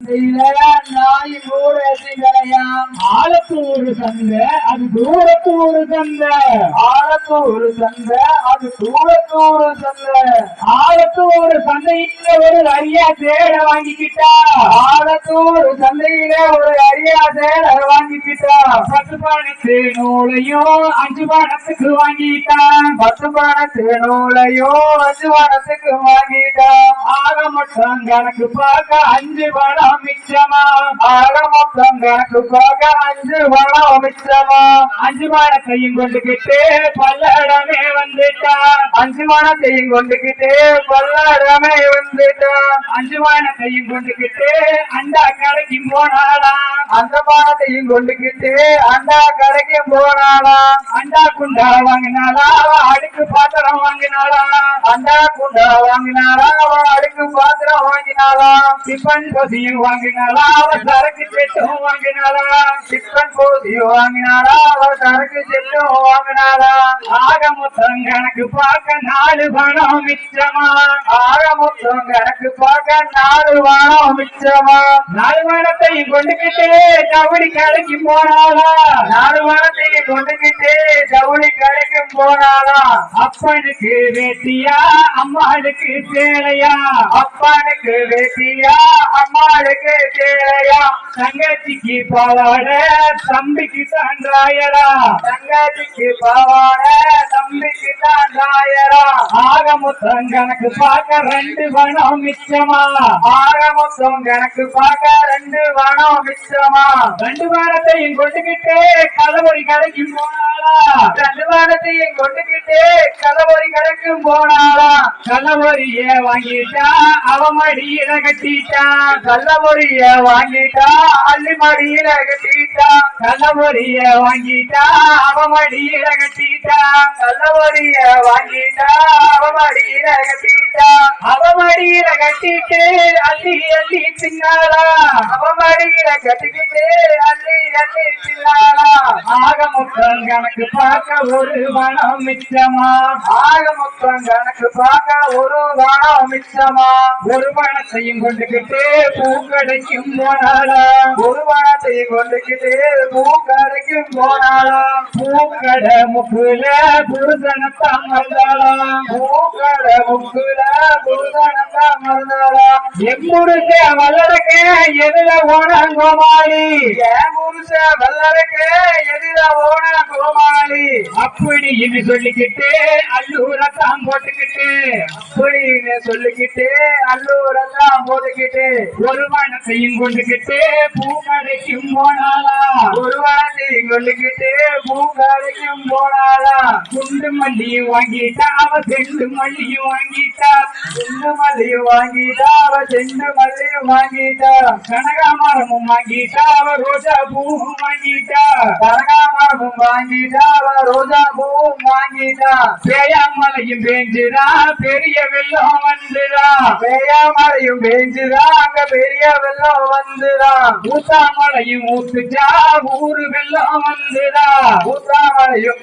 நாய் மூட ஆலத்தூர் சந்தை அது தூரத்தூர் சந்தை ஆலத்தூர் சந்தை அது தூரத்தூர் சந்தை ஆலத்தூர் சந்தையில ஒரு அரியா சேர வாங்கிக்கிட்டா ஆலத்தூர் சந்தையில ஒரு அரியா சேர வாங்கிக்கிட்டா 10 பணத்து நூலையும் 5 பணத்துக்கு வாங்கிட்டான் 10 பணத்து நூலையும் 5 பணத்துக்கு வாங்கிட்டான் ஆக மொத்தம் கணக்கு பார்க்க 5 பணம் மிச்சமா ஆக மொத்தம் கணக்கு பார்க்க 5 பணம் மிச்சமா 5 பணத்தையும் கொண்டுகிட்டு பல்லடமே வந்துட்டான் 5 பணத்தையும் கொண்டுகிட்டு பல்லடமே வந்துட்டான் 5 பணத்தையும் கொண்டுகிட்டு அண்டா கடைக்கு போனாலாம் அந்த பணத்தையும் கொண்டுகிட்டு அண்டா கடைக்கு போனாலாம் அண்டா குண்டா வாங்கினாலா அடுக்கு பாத்திரம் வாங்கினாலா அண்டா குண்டா வாங்கினாலா அடுக்கு பாத்திரம் வாங்கினாலா டிஃபன் பொதியும் வாங்கினாலா சரக்கு செட்டும் வாங்கினாலா டிஃபன் பொதியும் வாங்கினாலா சரக்கு செட்டும் வாங்கினாலா ஆக மொத்தம் கணக்கு பார்க்க 4 பணம் மிச்சமா ஆக மொத்தம் கணக்கு பார்க்க 4 பணம் மிச்சமா 4 பணத்தையும் கொண்டுகிட்டு ஜவுளி கடைக்கு போனாலா 4 பணத்தையும் கொண்டுகிட்டு ஜவுளி கடைக்கு போனாலா அப்பனுக்கு வேட்டியா அம்மாளுக்கு சேலையா அப்பனுக்கு வேட்டியா அம்மாளுக்கு சேலையா தங்கச்சிக்கு பாவாட தம்பிக்கு தாண்டாயரா தங்கச்சிக்கு பாவாட தம்பிக்கு தாண்டாயரா ஆக மொத்தம் கணக்கு பார்க்க 2 பணம் மிச்சமா ஆக மொத்தம் கணக்கு பார்க்க 2 பணம் மிச்சமா 2 பணத்தையும் கொண்டுகிட்டு கலவரி கடைக்கு போனாலா 2 பணத்தையும் கொண்டுகிட்டு கலவரி கடைக்கு போனாலா கலவரிய வாங்கிட்டா அவமடியில கட்டிட்டா கல்லவரிய வாங்கிட்டா அள்ளிமடியில கட்டிட்டா கலவரிய வாங்கிட்டா அவமடியில கட்டிட்டா கல்லவரிய வாங்கிட்டா அவமடியில கட்டிட்டா அவமடியில கட்டிட்டு அள்ளி அள்ளி தின்னாளா அவமடியில கட்டிக்கிட்டு அள்ளி அள்ளி தின்னாளா ஆக மொத்தம் கணக்கு பார்க்க 1 பணம் மிச்சமா ஆக மொத்தம் கணக்கு பார்க்க 1 பணம் மிச்சமா 1 பணத்தையும் கொண்டுகிட்டு பூக்கடைக்கும் போனாளா 1 பணத்தையும் கொண்டுகிட்டு பூக்கடைக்கும் போனாளா பூக்கடை முக்குல புருஷனத்தான் மறந்தாளா பூக்கடை முக்குல புருஷனத்தான் மறந்தாளா எம்முருச வல்லடக்க எதுல ஓன கோமாளி எம்முருச வல்லடக்க எதுல ஓன கோமாளி அப்படின்னு சொல்லிக்கிட்டு அல்லூரத்தான் போட்டுக்கிட்டு அப்படின்னு சொல்லிக்கிட்டு அல்லூரத்தான் போட்டுக்கிட்டு 1 பணத்தையும் கொண்டுகிட்டு பூக்கடைக்கும் போனாளா 1 பணத்தையும் கொண்டுகிட்டு பூக்கடைக்கும் போனாளா குண்டு மல்லியும் வாங்கிட்டா அவ செண்டு மல்லியும் வாங்கிட்டா குண்டு மல்லியும் வாங்கிட்டா அவ செண்டு மல்லியும் வாங்கிட்டா கனகாமரமும் வாங்கிட்டா அவ ரோஜா பூவும் வாங்கிட்டா கனகாமரமும் வாங்கிட்டா அவ ரோஜா பூவும் வாங்கிட்டா பேயாமலையும் பேஞ்சுதா பெரிய வெள்ளம் வந்துதா பேயாமலையும் பேஞ்சுதா அங்க பெரிய வெள்ளம் வந்துதா ஊத்தாமலையும் ஊத்துச்சா ஊரு வெள்ளம் வந்துதா ஊத்தாமலையும்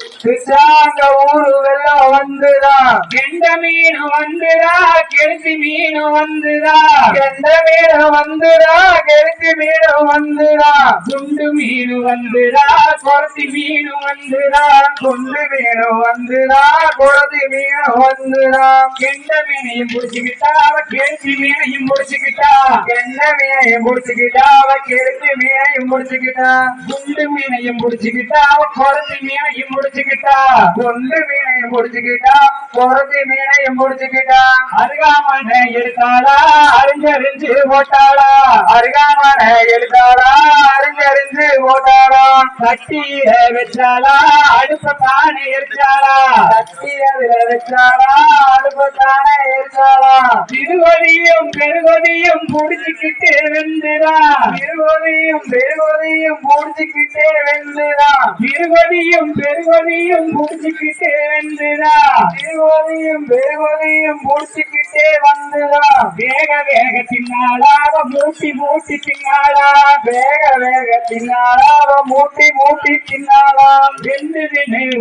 அங்க ஊரு வெள்ளம் வந்துதா கெண்ட மீன் வந்துதா கெளுத்தி மீன் வந்துதா கெண்ட மீன் வந்துதா கெளுத்தி மீன் வந்துதா குண்டு மீன் வந்துதா கொரத்தி மீன் வந்துதா குண்டு மீன் வந்துதா கொரத்தி மீன் வந்துதா கெண்ட மீனையும் புடிச்சுக்கிட்டா அவ கெளுத்தி மீனையும் புடிச்சுக்கிட்டா கெண்ட மீனையும் புடிச்சுக்கிட்டா அவ கெளுத்தி மீனையும் புடிச்சுக்கிட்டா குண்டு மீனையும் புடிச்சுக்கிட்டா அவ கொரத்தி மீனையும் புடிச்சுக்கிட்டா குண்டு மீனையும் புடிச்சுக்கிட்டா கொரத்தி மீனையும் புடிச்சுக்கிட்டா அருகாமனை எடுத்தாளா அறிஞ்சறிஞ்சு போட்டாளா அருகாமனை எடுத்தாளா அறிஞ்சறிஞ்சு போட்டாளா கட்டியில வச்சாளா அடுப்பத்தானே எரிச்சாளா கட்டியில வச்சாளா அடுப்பத்தானே எரிச்சாளா திருவதியும் பெருவதியும் புடிச்சுக்கிட்டு வெந்துதா திருவதியும் பெருவதியும் புடிச்சுக்கிட்டே வெந்துதா திருவதியும் பெருவதியும் புடிச்சுக்கிட்டே வெந்துதா திருவதியும் பெருவதியும் புடிச்சுக்கிட்டே வந்துதா வேக வேக தின்னாளாவ மூட்டி மூட்டி தின்னாளா வேக வேக தின்னாளாவ மூட்டி மூட்டி தின்னாளா வெந்து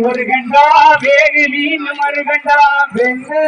ஒரு கண்டா வேகிலின்னு மறுகண்டா வெந்து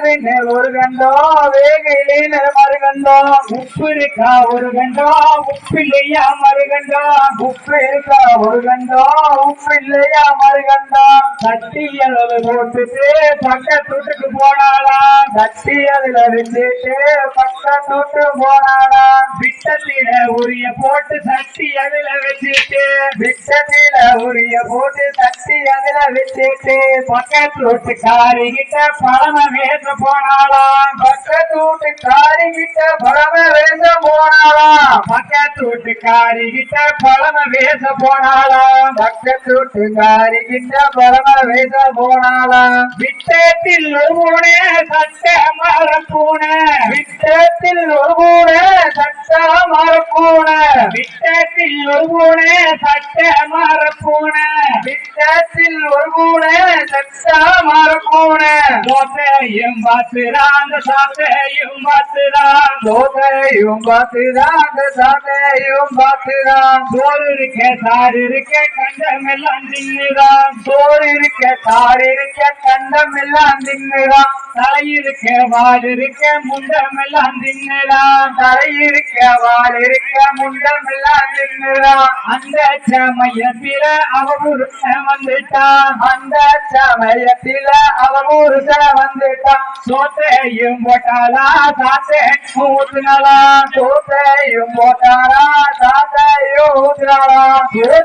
ஒரு கண்டோ வேகையிலே மறுகண்டோ உப்பு இருக்கா ஒரு கண்டா உப்பு இல்லையா மறுகண்டா உப்பு இருக்கா ஒரு கண்டோ உப்பு இல்லையா மறுகண்டோ கட்டி அளவு போட்டுட்டு பக்கத்துட்டுக்கு போனாளா கட்டி அதுல வச்சுட்டு பக்கத்துட்டு போனாளா விட்டத்தில உரிய போட்டு சட்டி அதுல வச்சுட்டு விட்டத்தில உரிய போட்டு தட்டி அதுல வச்சுட்டு பக்கத்து வீட்டுக்காரி கிட்ட பழம வேச போனாளா பக்கத்து வீட்டுக்காரி கிட்ட பழம வேச போனாளா பக்கத்து வீட்டுக்காரி கிட்ட பழம வேச போனாளா பக்கத்து வீட்டுக்காரி கிட்ட பழம வேச போனாளா விட்டத்தில் ஒரு பூனை சட்ட மரப்பூனை விட்டத்தில் ஒரு பூனை சட்ட மரப்பூனை விட்டத்தில் ஒரு பூனை சட்ட மரப்பூனை விட்டத்தில் ஒரு பூனை சட்ட மரப்பூனை தோசையும் பாத்துறான் அந்த சாத்தையும் பாத்துறான் தோசையும் பார்த்துதான் அந்த சாட்டையும் பார்த்துதான் சோறு இருக்க சாறு இருக்க கண்டமெல்லாம் தின்னுதான் சோறு இருக்க தார் இருக்க கண்டம் எல்லாம் தின்னுதான் தலை இருக்க வால் இருக்க முண்டமெல்லாம் தின்னுதான் தலை இருக்க வால் இருக்க முண்டம் எல்லாம் தின்னுதான் அந்த சமயத்தில அவ புருஷன் வந்துட்டான் அந்த சமயத்தில அவன் ஊருக்க வந்துட்டான் சோத்தையும் போட்டாளா சாத்தை ஊத்துனாளா சோத்தையும் போட்டாரா சாத்தையும் ஊத்துறாரா சோறு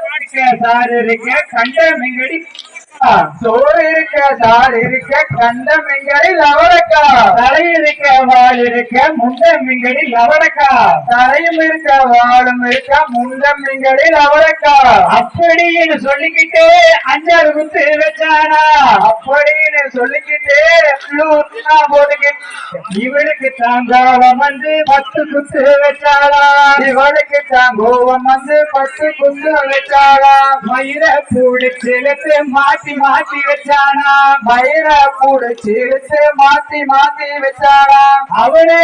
சாறு இருக்க கண்டமெங்கடி சோறு இருக்க தார் இருக்க கண்டம் எங்களில் அவரக்கா தலை இருக்க வால் இருக்க முண்டமெங்கடி லவடக்கா தலையும் இருக்க வாழும் இருக்க முண்டம் எங்களில் அவரக்கா அப்படின்னு சொல்லிக்கிட்டே அஞ்சாறு குத்து வச்சானா அப்படின்னு சொல்லிக்கிட்டே போட்டுக்கிட்டு இவளுக்கு தாங்காவம் வந்து 10 குத்து வச்சாளா இவளுக்கு தான் கோபம் வந்து 10 குண்டு வச்சாளா மயிர பூடிச்சிலுக்கு மாத்தி மாத்தி வச்சானா மயிர பூடிச்சு இழுத்து மாத்தி மாத்தி வச்சாளா அவனே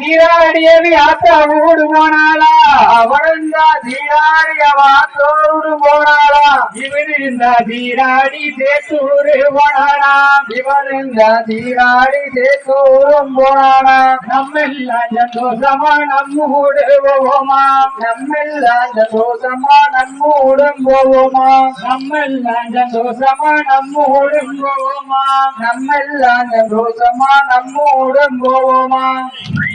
ஜீராடியவி ஆத்தா ஊடு போனாளா அவனுந்தா ஜீராடிய வாத்தோடு போனாளா இவன் இருந்தா ஜீராடி சேத்தூரு போனானா இவனுந்தா ஜீராடி தேசூரும் போனானா நம்மெல்லாம் சந்தோஷமா நம்மூடு போவோமா நம்மெல்லாம் சந்தோஷமா நம்மூடும் போவோமா நம்மெல்லாம் சந்தோஷமா நம்மூடும் போவோமா நம்மெல்லாம் சந்தோஷமா நம்மூடும் போவோமா